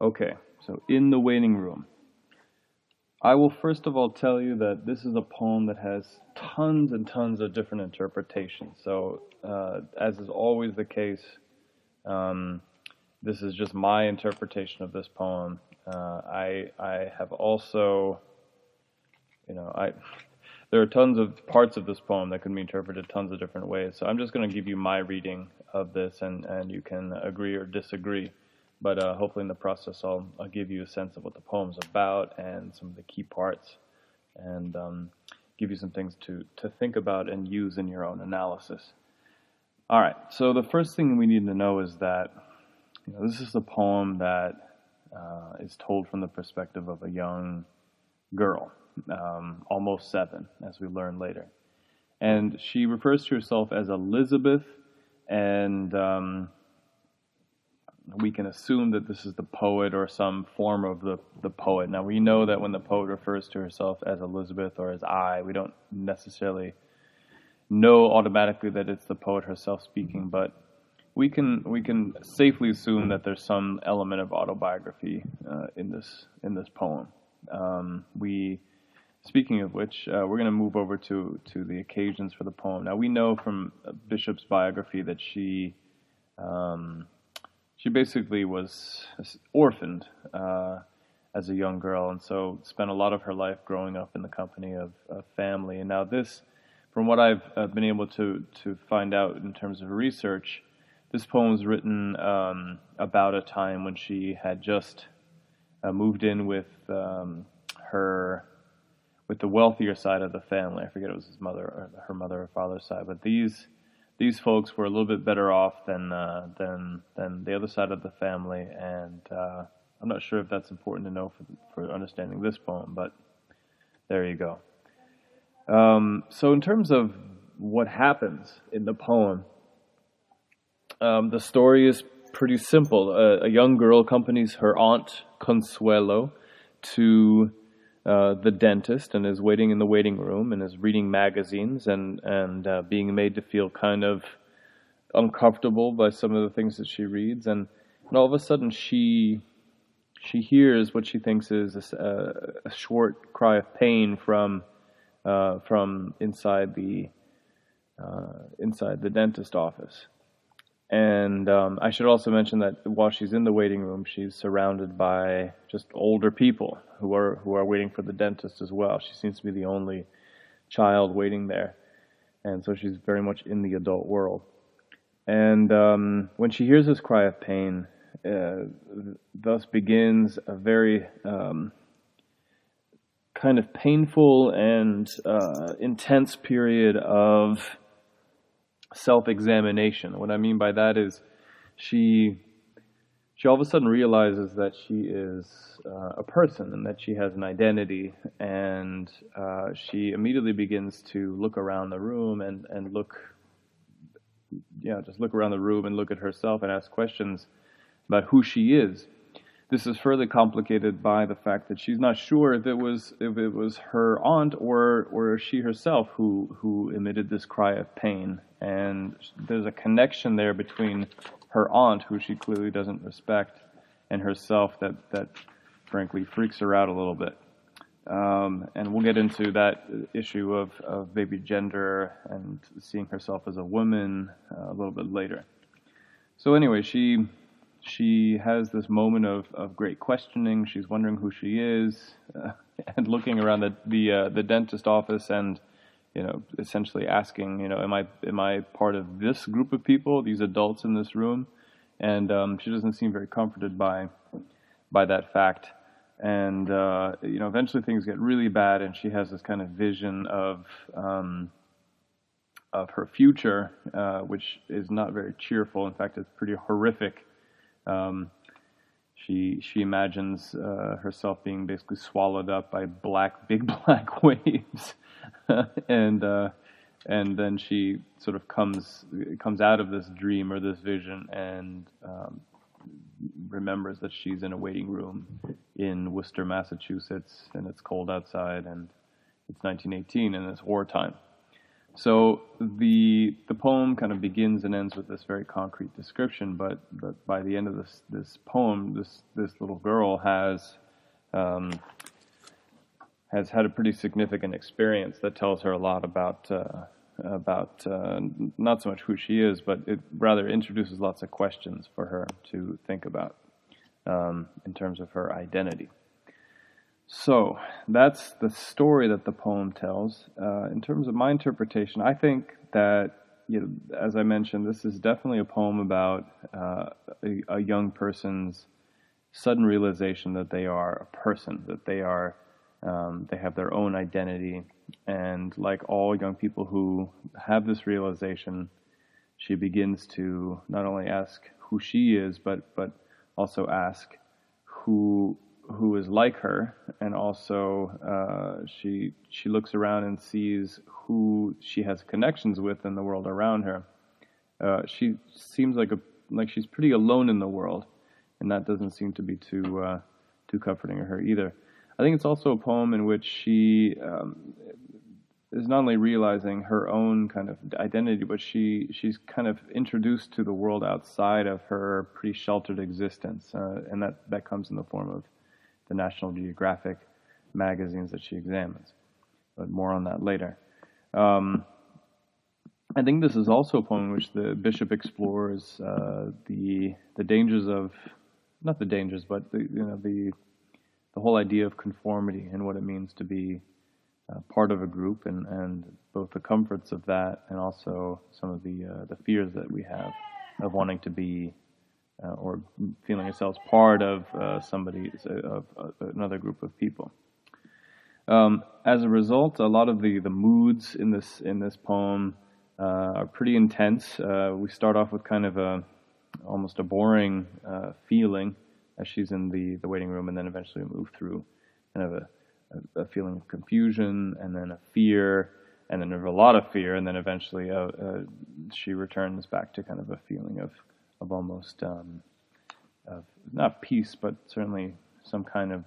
Okay, so in the waiting room. I will first of all tell you that this is a poem that has tons and tons of different interpretations. So, as is always the case, um, this is just my interpretation of this poem. I have also, I there are tons of parts of this poem that can be interpreted tons of different ways. So I'm just going to give you my reading of this, and you can agree or disagree. But hopefully, in the process, I'll give you a sense of what the poem's about and some of the key parts, and give you some things to think about and use in your own analysis. All right. So the first thing we need to know is that this is a poem that is told from the perspective of a young girl, almost 7, as we learn later. And she refers to herself as Elizabeth, and we can assume that this is the poet or some form of the poet. Now, we know that when the poet refers to herself as Elizabeth or as I, we don't necessarily know automatically that it's the poet herself speaking, but we can safely assume that there's some element of autobiography in this poem. We Speaking of which, we're going to move over to the occasions for the poem. Now we know from Bishop's biography that she basically was orphaned as a young girl, and so spent a lot of her life growing up in the company of family. And now this, from what I've been able to find out in terms of research, this poem was written about a time when she had just moved in her with the wealthier side of the family. I forget it was his mother or her mother or father's side, but these folks were a little bit better off than the other side of the family, and I'm not sure if that's important to know for understanding this poem, but there you go. So in terms of what happens in the poem, the story is pretty simple. A young girl accompanies her aunt Consuelo to the dentist and is waiting in the waiting room and is reading magazines and being made to feel kind of uncomfortable by some of the things that she reads, and all of a sudden she hears what she thinks is a short cry of pain from inside the dentist office. And I should also mention that while she's in the waiting room, she's surrounded by just older people who are waiting for the dentist as well. She seems to be the only child waiting there, and so she's very much in the adult world. And when she hears this cry of pain, thus begins a very kind of painful and intense period of self-examination. What I mean by that is she all of a sudden realizes that she is a person and that she has an identity, and she immediately begins to look around the room and just look around the room and look at herself and ask questions about who she is. This is further complicated by the fact that she's not sure if it was her aunt or she herself who emitted this cry of pain. And there's a connection there between her aunt, who she clearly doesn't respect, and herself that frankly freaks her out a little bit. And we'll get into that issue of maybe gender and seeing herself as a woman a little bit later. So anyway, she has this moment of great questioning. She's wondering who she is, and looking around the dentist office, and essentially asking, am I part of this group of people, these adults in this room? And she doesn't seem very comforted by that fact. And eventually things get really bad, and she has this kind of vision of her future, which is not very cheerful. In fact, it's pretty horrific. She imagines herself being basically swallowed up by big black waves, and then she sort of comes out of this dream or this vision and remembers that she's in a waiting room in Worcester, Massachusetts, and it's cold outside, and it's 1918, and it's wartime. So the poem kind of begins and ends with this very concrete description, but by the end of this poem, this little girl um, has had a pretty significant experience that tells her a lot about not so much who she is, but it rather introduces lots of questions for her to think about in terms of her identity. So that's the story that the poem tells. In terms of my interpretation, I think that, as I mentioned, this is definitely a poem about a young person's sudden realization that they are a person, that they have their own identity, and like all young people who have this realization, she begins to not only ask who she is, but also ask who is like her, and also she looks around and sees who she has connections with in the world around her. She seems like she's pretty alone in the world, and that doesn't seem to be too comforting to her either. I think it's also a poem in which she is not only realizing her own kind of identity, but she's kind of introduced to the world outside of her pretty sheltered existence, and that comes in the form of the National Geographic magazines that she examines. But more on that later. I think this is also a poem in which the bishop explores the dangers of, not the dangers, but the whole idea of conformity and what it means to be part of a group, and both the comforts of that and also some of the fears that we have of wanting to be or feeling ourselves part of another group of people. As a result, a lot of the moods in this poem are pretty intense. We start off with kind of almost a boring feeling as she's in the waiting room, and then eventually we move through kind of a feeling of confusion, and then a fear, and then a lot of fear, and then eventually she returns back to kind of a feeling of almost of not peace, but certainly some kind of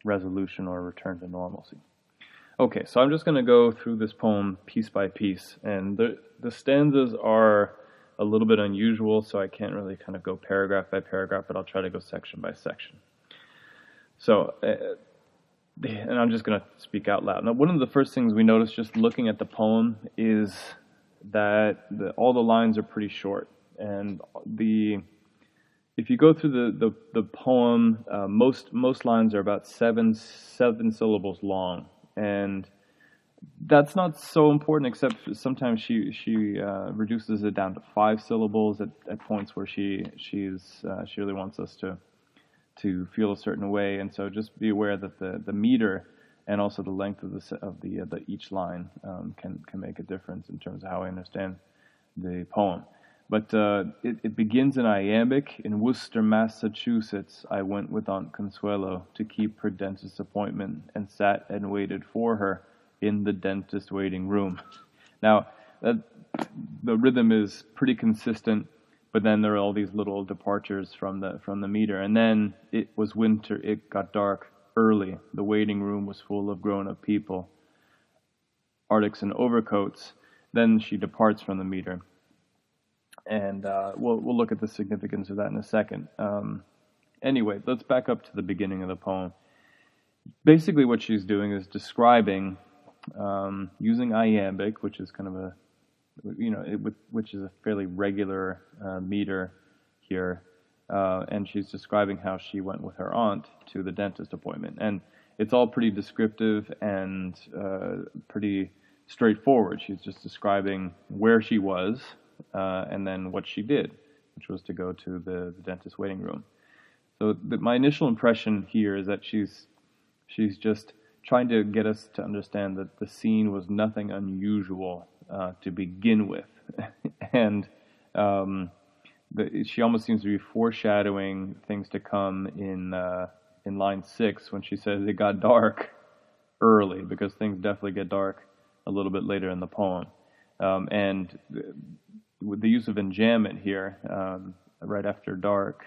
resolution or return to normalcy. Okay, so I'm just going to go through this poem piece by piece, and the stanzas are a little bit unusual, so I can't really kind of go paragraph by paragraph, but I'll try to go section by section. So, and I'm just going to speak out loud. Now, one of the first things we notice just looking at the poem is that all the lines are pretty short, and if you go through the poem, most lines are about seven syllables long, and that's not so important, except sometimes she reduces it down to 5 syllables at points where she really wants us to feel a certain way, and so just be aware that the meter and also the length of the each line can make a difference in terms of how I understand the poem. But it begins in iambic. In Worcester, Massachusetts, I went with Aunt Consuelo to keep her dentist appointment, and sat and waited for her in the dentist waiting room. Now, the rhythm is pretty consistent, but then there are all these little departures from the meter. And then it was winter, it got dark early. The waiting room was full of grown-up people, arctics and overcoats. Then she departs from the meter. And we'll look at the significance of that in a second. Anyway, let's back up to the beginning of the poem. Basically what she's doing is describing, using iambic, which is kind of which is a fairly regular meter here, and she's describing how she went with her aunt to the dentist appointment. And it's all pretty descriptive and pretty straightforward. She's just describing where she was, and then what she did, which was to go to the dentist waiting room. So my initial impression here is that she's just trying to get us to understand that the scene was nothing unusual to begin with. And she almost seems to be foreshadowing things to come in line 6 when she says it got dark early, because things definitely get dark a little bit later in the poem. And with the use of enjambment here, right after dark,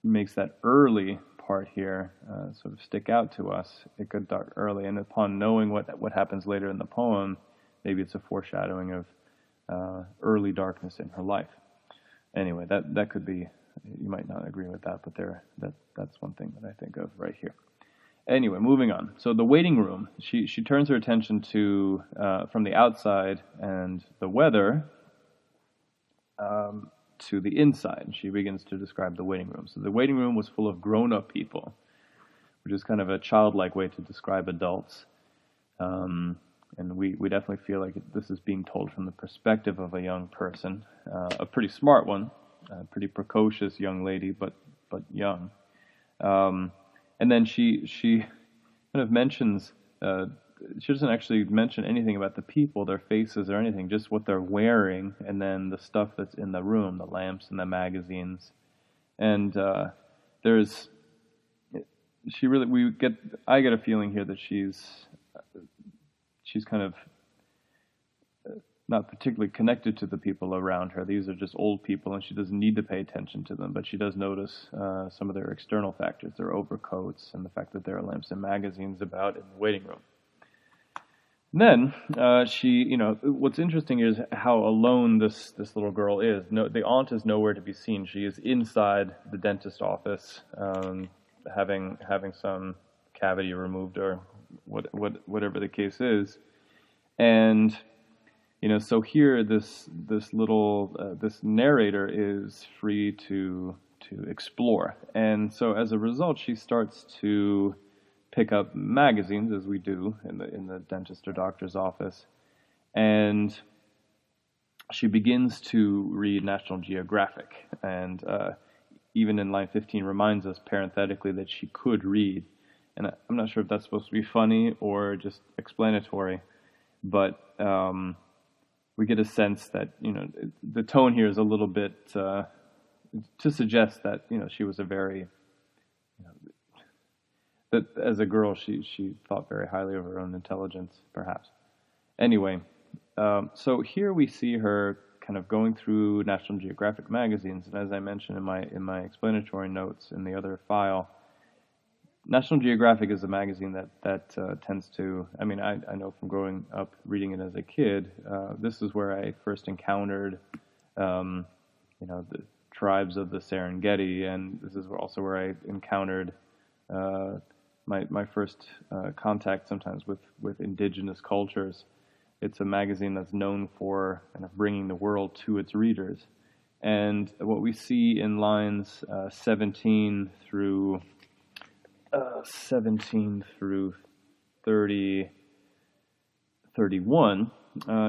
makes that early part here sort of stick out to us. It got dark early, and upon knowing what happens later in the poem, maybe it's a foreshadowing of early darkness in her life. Anyway, that could be, you might not agree with that, but that's one thing that I think of right here. Anyway, moving on. So the waiting room, she turns her attention to, from the outside and the weather, to the inside. She begins to describe the waiting room. So the waiting room was full of grown-up people, which is kind of a childlike way to describe adults. And we definitely feel like this is being told from the perspective of a young person, a pretty smart one, a pretty precocious young lady, but young. And then she kind of mentions, she doesn't actually mention anything about the people, their faces or anything, just what they're wearing, and then the stuff that's in the room, the lamps and the magazines. And I get a feeling here that she's kind of not particularly connected to the people around her. These are just old people, and she doesn't need to pay attention to them, but she does notice some of their external factors, their overcoats, and the fact that there are lamps and magazines about in the waiting room. And then what's interesting is how alone this little girl is. No, the aunt is nowhere to be seen. She is inside the dentist office, having some cavity removed or whatever the case is. And so here this narrator is free to explore, and so as a result, she starts to pick up magazines, as we do in the dentist or doctor's office, and she begins to read National Geographic, and even in line 15 reminds us parenthetically that she could read, and I'm not sure if that's supposed to be funny or just explanatory, but we get a sense that the tone here is a little bit to suggest that she was a very that as a girl she thought very highly of her own intelligence, perhaps. Anyway, so here we see her kind of going through National Geographic magazines, and as I mentioned in my explanatory notes in the other file, National Geographic is a magazine that tends to, I know from growing up reading it as a kid, this is where I first encountered, the tribes of the Serengeti, and this is also where I encountered my first contact sometimes with indigenous cultures. It's a magazine that's known for kind of bringing the world to its readers. And what we see in lines 17 through 31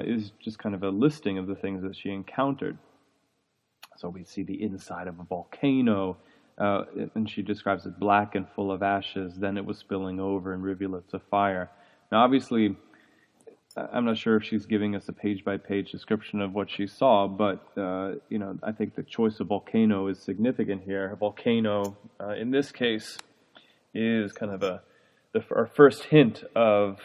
is just kind of a listing of the things that she encountered. So we see the inside of a volcano, and she describes it black and full of ashes. Then it was spilling over in rivulets of fire. Now, obviously, I'm not sure if she's giving us a page-by-page description of what she saw, but I think the choice of volcano is significant here. A volcano, in this case, is kind of our first hint of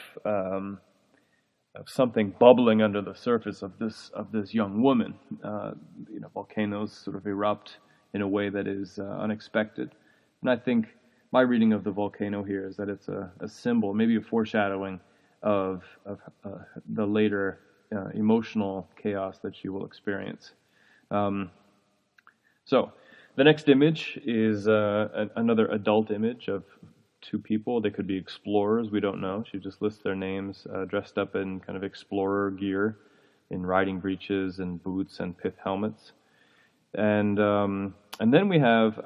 something bubbling under the surface of this young woman. Volcanoes sort of erupt in a way that is unexpected, and I think my reading of the volcano here is that it's a symbol, maybe a foreshadowing of the later emotional chaos that she will experience. So the next image is another adult image of two people. They could be explorers, we don't know. She just lists their names, dressed up in kind of explorer gear, in riding breeches and boots and pith helmets. And then we have,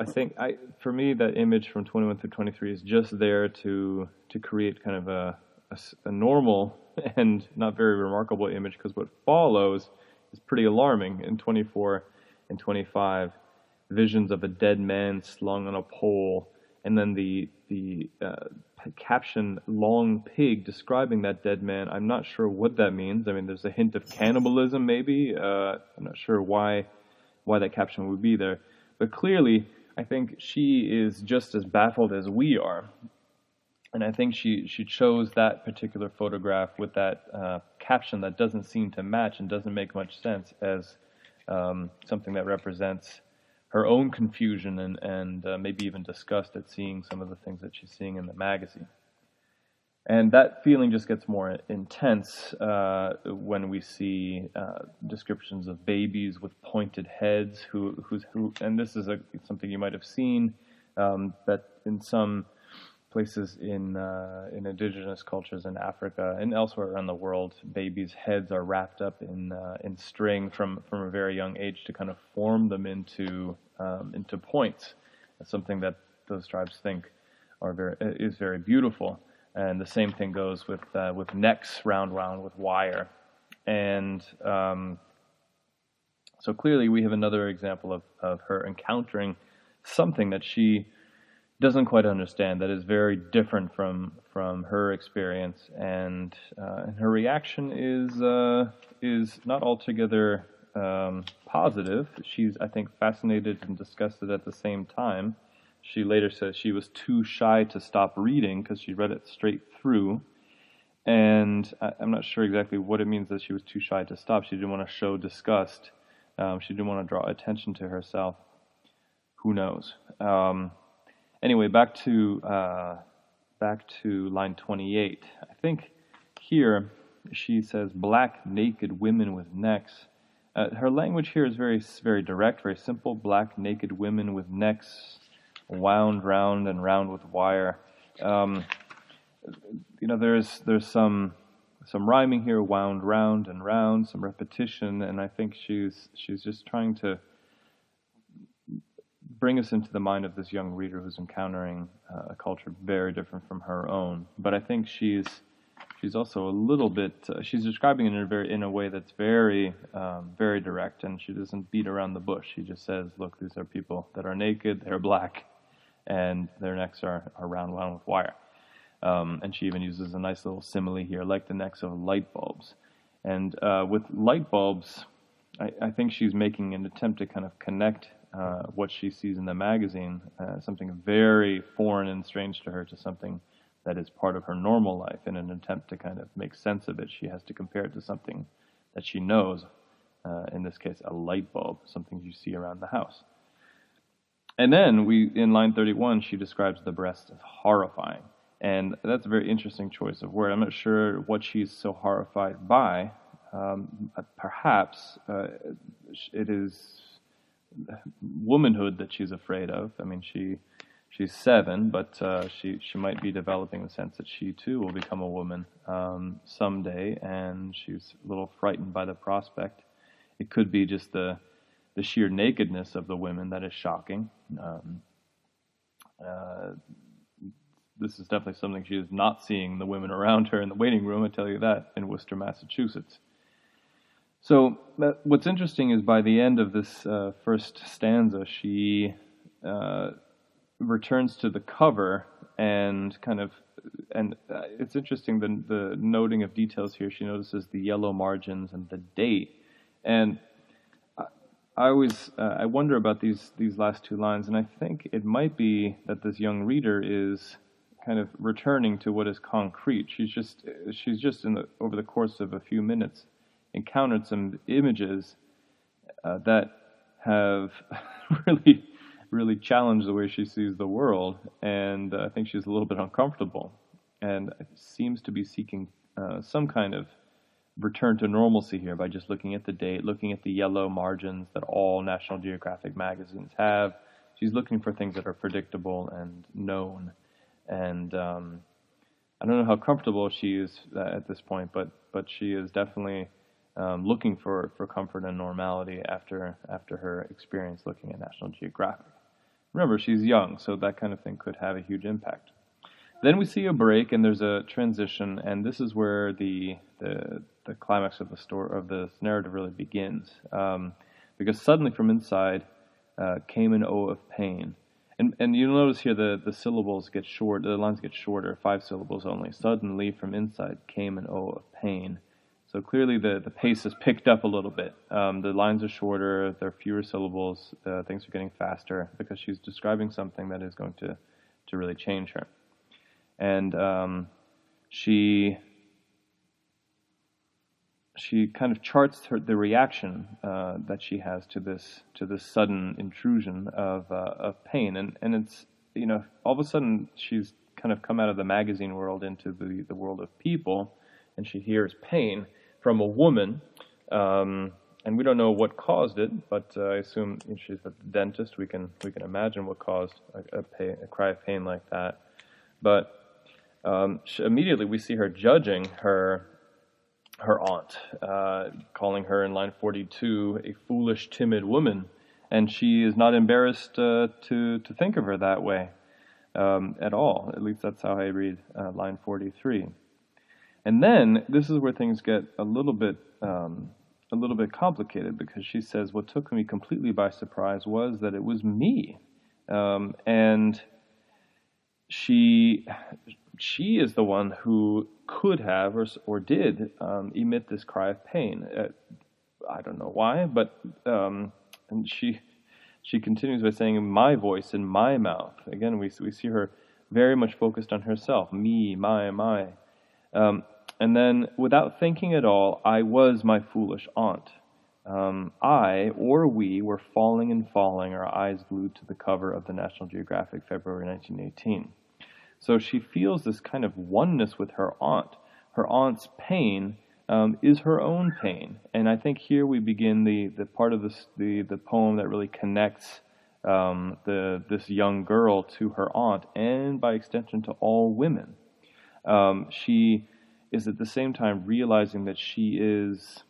for me, that image from 21 through 23 is just there to create kind of a normal and not very remarkable image, because what follows is pretty alarming. In 24 and 25, visions of a dead man slung on a pole, and then the caption "long pig" describing that dead man. I'm not sure what that means. I mean, there's a hint of cannibalism, maybe. I'm not sure why that caption would be there, but clearly, I think she is just as baffled as we are. And I think she chose that particular photograph with that caption that doesn't seem to match and doesn't make much sense as something that represents her own confusion and maybe even disgust at seeing some of the things that she's seeing in the magazine. And that feeling just gets more intense when we see descriptions of babies with pointed heads, and this is something you might have seen, that in some places in indigenous cultures in Africa and elsewhere around the world, babies' heads are wrapped up in string from a very young age to kind of form them into points. That's something that those tribes think is very beautiful. And the same thing goes with necks round with wire. And so clearly we have another example of her encountering something that she doesn't quite understand, that is very different from her experience. And her reaction is not altogether positive. She's, I think, fascinated and disgusted at the same time. She later says she was too shy to stop reading because she read it straight through. And I'm not sure exactly what it means that she was too shy to stop. She didn't want to show disgust. She didn't want to draw attention to herself. Who knows? Anyway, back to line 28. I think here she says black naked women with necks. Her language here is very, very direct, very simple. Black naked women with necks wound round and round with wire. There's some rhyming here, wound round and round, some repetition, and I think she's just trying to bring us into the mind of this young reader who's encountering a culture very different from her own. But I think she's also a little bit she's describing it in a way that's very very direct, and she doesn't beat around the bush. She just says, look, these are people that are naked, they're black, and their necks are round with wire. And she even uses a nice little simile here, like the necks of light bulbs. And with light bulbs, I think she's making an attempt to kind of connect what she sees in the magazine, something very foreign and strange to her, to something that is part of her normal life. In an attempt to kind of make sense of it, she has to compare it to something that she knows, in this case a light bulb, something you see around the house. And then in line 31, she describes the breast as horrifying. And that's a very interesting choice of word. I'm not sure what she's so horrified by. Perhaps it is womanhood that she's afraid of. I mean, she's 7, but she might be developing the sense that she too will become a woman someday, and she's a little frightened by the prospect. It could be just the sheer nakedness of the women that is shocking. This is definitely something she is not seeing the women around her in the waiting room, I tell you that, in Worcester, Massachusetts. So what's interesting is by the end of this first stanza, she returns to the cover and it's interesting, the noting of details here. She notices the yellow margins and the date. And I wonder about these last two lines, and I think it might be that this young reader is kind of returning to what is concrete. She's just over the course of a few minutes encountered some images that have really challenged the way she sees the world, and I think she's a little bit uncomfortable, and seems to be seeking some kind of return to normalcy here by just looking at the date, looking at the yellow margins that all National Geographic magazines have. She's looking for things that are predictable and known. And I don't know how comfortable she is at this point, but she is definitely looking for comfort and normality after her experience looking at National Geographic. Remember, she's young, so that kind of thing could have a huge impact. Then we see a break, and there's a transition, and this is where the climax of this narrative really begins, because suddenly from inside came an O of pain. And you'll notice here the syllables get short, the lines get shorter, 5 syllables only. Suddenly from inside came an O of pain. So clearly the pace is picked up a little bit. The lines are shorter, there are fewer syllables, things are getting faster, because she's describing something that is going to really change her. And she she kind of charts the reaction that she has to this sudden intrusion of pain, and it's, all of a sudden she's kind of come out of the magazine world into the world of people, and she hears pain from a woman, and we don't know what caused it, but I assume she's a dentist. We can imagine what caused a cry of pain like that, but immediately we see her judging her aunt, calling her in line 42 a foolish, timid woman, and she is not embarrassed to think of her that way at all. At least that's how I read line 43. And then this is where things get a little bit complicated, because she says, "What took me completely by surprise was that it was me," and she is the one who could have or did emit this cry of pain. I don't know why, but and she continues by saying, "My voice in my mouth." Again, we see her very much focused on herself, me, my. And then, without thinking at all, I was my foolish aunt. I, or we, were falling and falling, our eyes glued to the cover of the National Geographic, February 1918. So she feels this kind of oneness with her aunt. Her aunt's pain is her own pain, and I think here we begin the part of the poem that really connects this young girl to her aunt, and by extension to all women. She is at the same time realizing that she is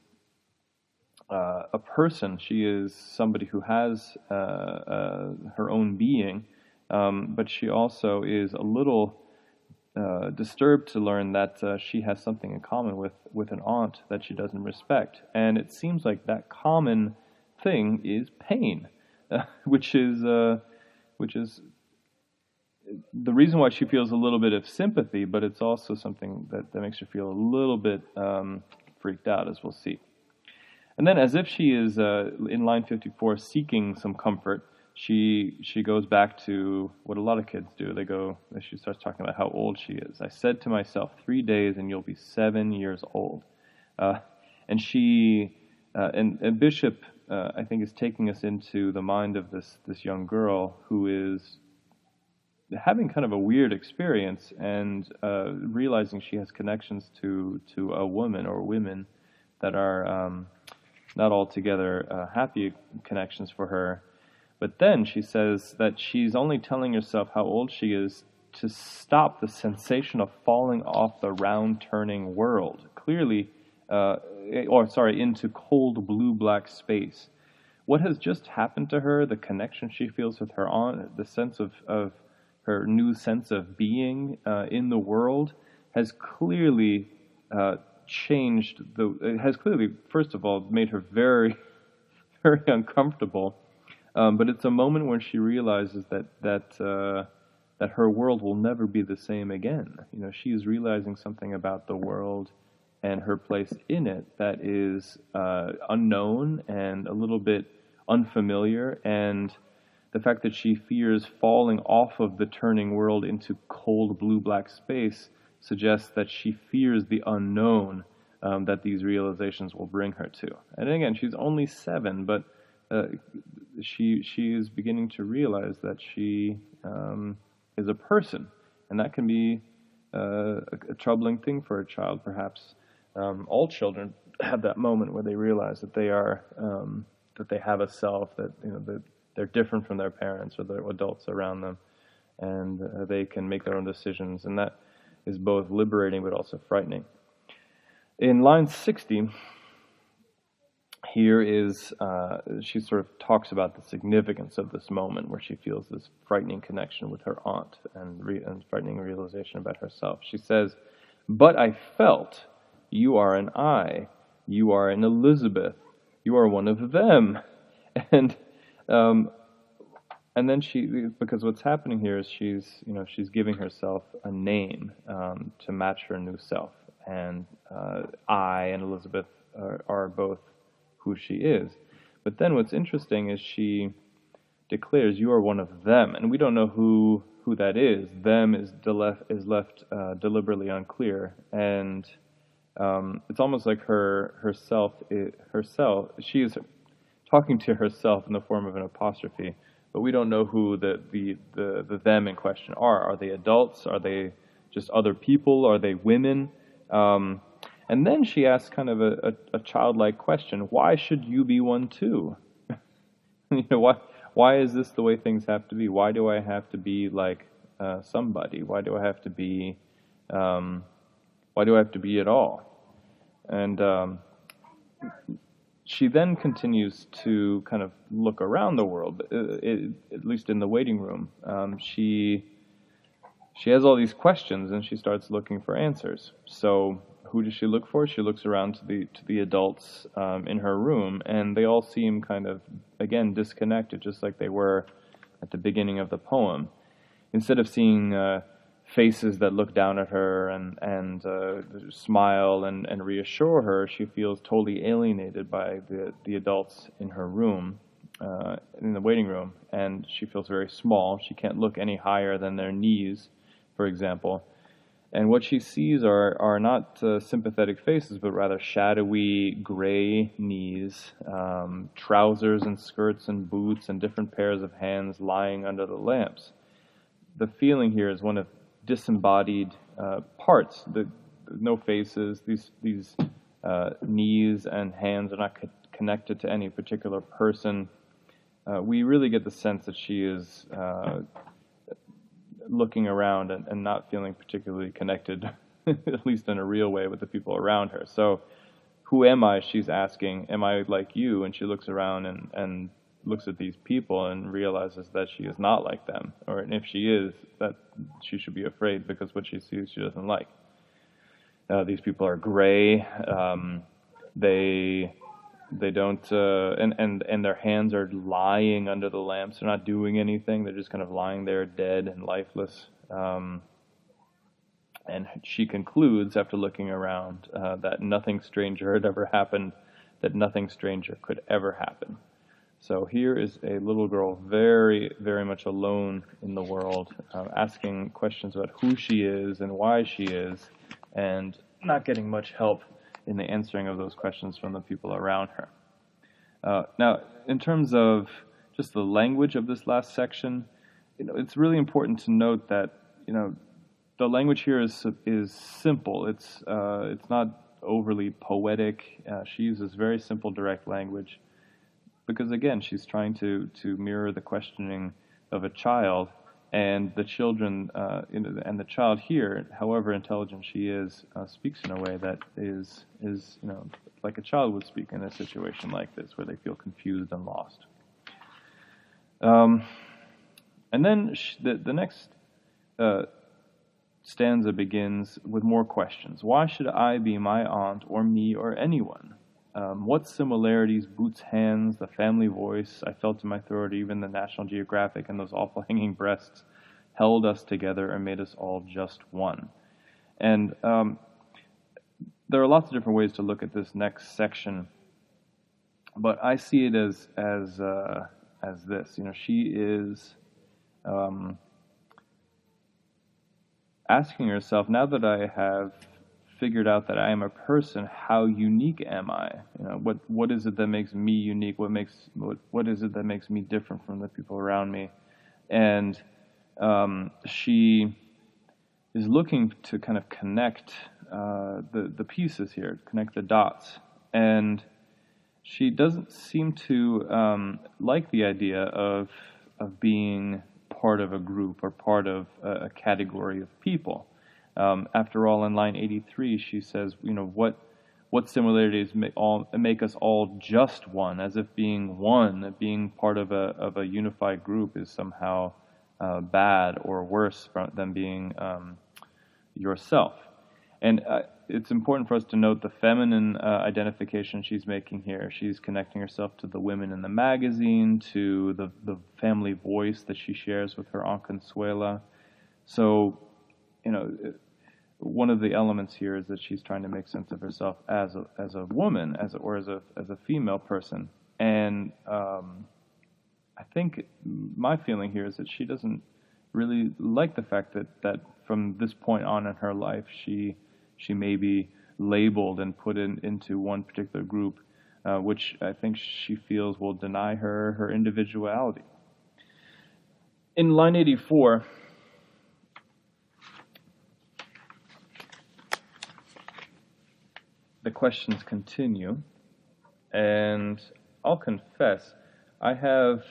a person. She is somebody who has her own being, but she also is a little disturbed to learn that she has something in common with an aunt that she doesn't respect. And it seems like that common thing is pain, which is the reason why she feels a little bit of sympathy, but it's also something that makes her feel a little bit freaked out, as we'll see. And then, as if she is, in line 54, seeking some comfort, she goes back to what a lot of kids do. She starts talking about how old she is. "I said to myself, 3 days and you'll be 7 years old." And Bishop, I think, is taking us into the mind of this young girl who is having kind of a weird experience, and realizing she has connections to a woman or women that are not altogether happy connections for her. But then she says that she's only telling herself how old she is to stop the sensation of falling off the round turning world, into cold blue-black space. What has just happened to her, the connection she feels with her aunt, the sense of her new sense of being in the world, has clearly changed. It has clearly, first of all, made her very, very uncomfortable. But it's a moment when she realizes that her world will never be the same again. She is realizing something about the world and her place in it that is unknown and a little bit unfamiliar, and the fact that she fears falling off of the turning world into cold blue-black space suggests that she fears the unknown that these realizations will bring her to. And again, she's only 7, but she is beginning to realize that she is a person, and that can be a troubling thing for a child. Perhaps all children have that moment where they realize that they are that they have a self, that that they're different from their parents or the adults around them, and they can make their own decisions, and that is both liberating but also frightening. In line 60, here is, she sort of talks about the significance of this moment where she feels this frightening connection with her aunt and frightening realization about herself. She says, "But I felt, you are an I, you are an Elizabeth, you are one of them." And then because what's happening here is she's giving herself a name to match her new self, and I and Elizabeth are both who she is. But then what's interesting is she declares, "You are one of them," and we don't know who that is. Them is left deliberately unclear, and It's almost like herself. She is talking to herself in the form of an apostrophe, but we don't know who the them in question are. Are they adults? Are they just other people? Are they women? Um, and then she asks kind of a childlike question: why should you be one too? Why is this the way things have to be? Why do I have to be like somebody? Why do I have to be? Um, why do I have to be at all? And she then continues to kind of look around the world, at least in the waiting room. She has all these questions, and she starts looking for answers. So who does she look for? She looks around to the adults in her room, and they all seem kind of, again, disconnected, just like they were at the beginning of the poem. Instead of seeing faces that look down at her and smile and reassure her, she feels totally alienated by the adults in her room, in the waiting room, and she feels very small. She can't look any higher than their knees, for example. And what she sees are not sympathetic faces, but rather shadowy gray knees, trousers and skirts and boots and different pairs of hands lying under the lamps. The feeling here is one of disembodied parts. No faces. These knees and hands are not connected to any particular person. We really get the sense that she is looking around and not feeling particularly connected, at least in a real way, with the people around her. So, who am I? She's asking. Am I like you? And she looks around and looks at these people and realizes that she is not like them, or if she is, that she should be afraid, because what she sees she doesn't like. These people are gray. They don't, and their hands are lying under the lamps. They're not doing anything. They're just kind of lying there, dead and lifeless. And she concludes, after looking around, that nothing stranger had ever happened, that nothing stranger could ever happen. So here is a little girl very, very much alone in the world, asking questions about who she is and why she is, and not getting much help in the answering of those questions from the people around her. Now, in terms of just the language of this last section, it's really important to note that the language here is simple. It's not overly poetic. She uses very simple, direct language, because again, she's trying to mirror the questioning of a child, and the children, and the child here, however intelligent she is, speaks in a way that is like a child would speak in a situation like this, where they feel confused and lost. And then the next stanza begins with more questions. Why should I be my aunt, or me, or anyone? What similarities, Boots' hands, the family voice I felt in my throat, even the National Geographic and those awful hanging breasts, held us together and made us all just one. And there are lots of different ways to look at this next section, but I see it as this. She is asking herself, now that I have figured out that I am a person, how unique am I? What is it that makes me unique? What is it that makes me different from the people around me? And she is looking to kind of connect the pieces here, connect the dots, and she doesn't seem to like the idea of being part of a group or part of a category of people. After all, in line 83, she says, what similarities make us all just one, as if being one, being part of a unified group is somehow bad or worse than being yourself. And it's important for us to note the feminine identification she's making here. She's connecting herself to the women in the magazine, to the family voice that she shares with her Aunt Consuela. So, one of the elements here is that she's trying to make sense of herself as a woman, as a female person. And I think my feeling here is that she doesn't really like the fact that from this point on in her life, she may be labeled and put into one particular group, which I think she feels will deny her individuality. In line 84, the questions continue, and I'll confess, I have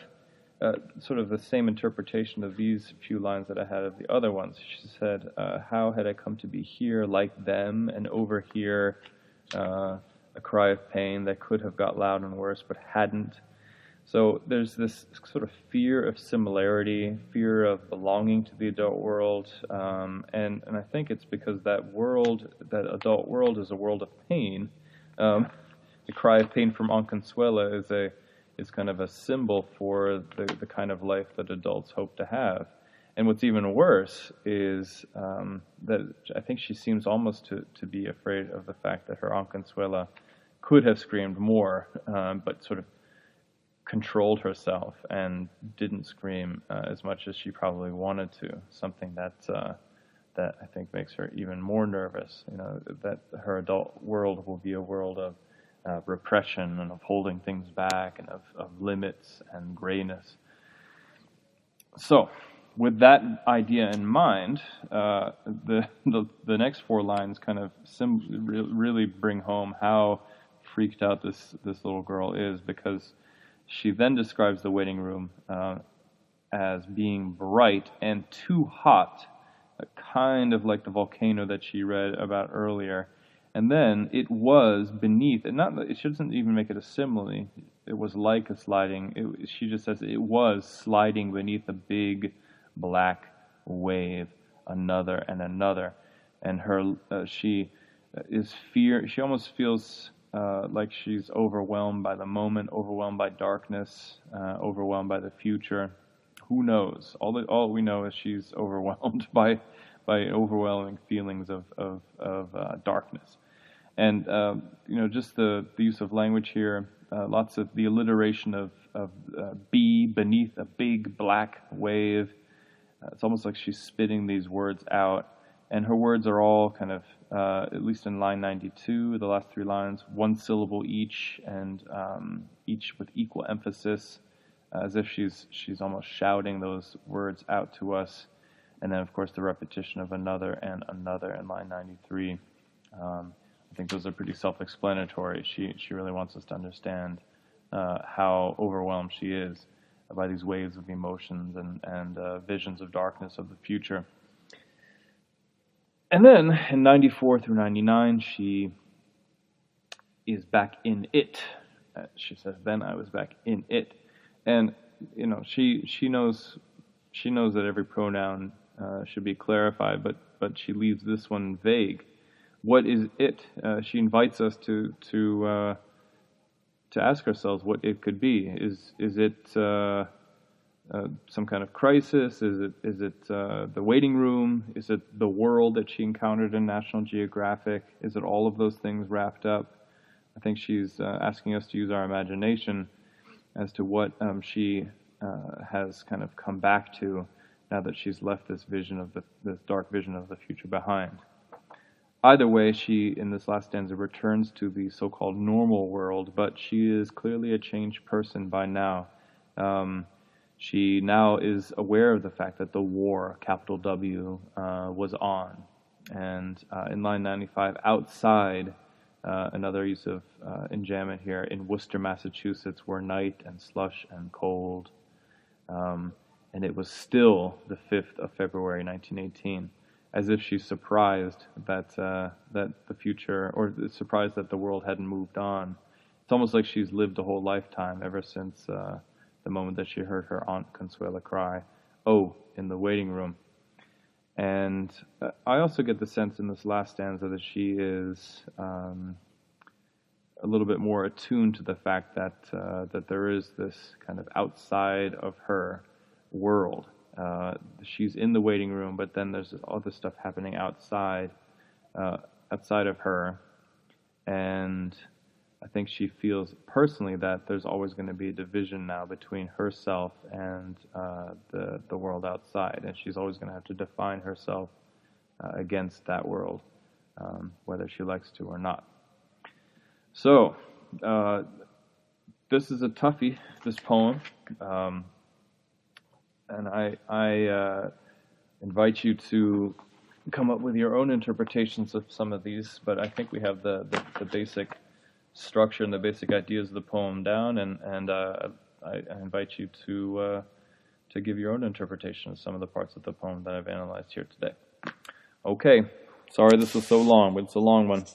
sort of the same interpretation of these few lines that I had of the other ones. She said, how had I come to be here like them, and over here a cry of pain that could have got loud and worse but hadn't. So there's this sort of fear of similarity, fear of belonging to the adult world, and I think it's because that adult world is a world of pain. The cry of pain from Aunt Consuela is kind of a symbol for the kind of life that adults hope to have. And what's even worse is that I think she seems almost to be afraid of the fact that her Aunt Consuela could have screamed more, but sort of controlled herself and didn't scream as much as she probably wanted to. Something that I think makes her even more nervous. That her adult world will be a world of repression and of holding things back and of limits and grayness. So, with that idea in mind, the next four lines kind of really bring home how freaked out this little girl is, because she then describes the waiting room as being bright and too hot, kind of like the volcano that she read about earlier. And then it was beneath, and it shouldn't even make it a simile. It was like a sliding. She just says it was sliding beneath a big black wave, another and another. And she almost feels like she's overwhelmed by the moment, overwhelmed by darkness, overwhelmed by the future. Who knows? All we know is she's overwhelmed by overwhelming feelings of darkness. And just the use of language here, lots of the alliteration of be beneath a big black wave. It's almost like she's spitting these words out. And her words are all kind of, at least in line 92, the last three lines, one syllable each, and each with equal emphasis, as if she's almost shouting those words out to us. And then, of course, the repetition of another and another in line 93. I think those are pretty self-explanatory. She really wants us to understand how overwhelmed she is by these waves of emotions and visions of darkness of the future. And then in 94 through 99, she is back in it. She says, "Then I was back in it," and she knows that every pronoun should be clarified, but she leaves this one vague. What is it? She invites us to ask ourselves what it could be. Is it some kind of crisis? Is it the waiting room? Is it the world that she encountered in National Geographic? Is it all of those things wrapped up? I think she's asking us to use our imagination as to what she has kind of come back to now that she's left this dark vision of the future behind. Either way, she, in this last stanza, returns to the so-called normal world, but she is clearly a changed person by now. She now is aware of the fact that the war, capital W, was on. And in line 95, outside, another use of enjambment here, in Worcester, Massachusetts, were night and slush and cold. And it was still the 5th of February, 1918, as if she's surprised that the future, or surprised that the world hadn't moved on. It's almost like she's lived a whole lifetime ever since the moment that she heard her Aunt Consuela cry, "Oh," in the waiting room. And I also get the sense in this last stanza that she is a little bit more attuned to the fact that there is this kind of outside of her world. She's in the waiting room, but then there's all this stuff happening outside of her, and I think she feels personally that there's always going to be a division now between herself and the world outside, and she's always going to have to define herself against that world. whether she likes to or not. So, this is a toughie, this poem, and I invite you to come up with your own interpretations of some of these, but I think we have the basic structure and the basic ideas of the poem down, and I invite you to give your own interpretation of some of the parts of the poem that I've analyzed here today. Okay, sorry this was so long, but it's a long one.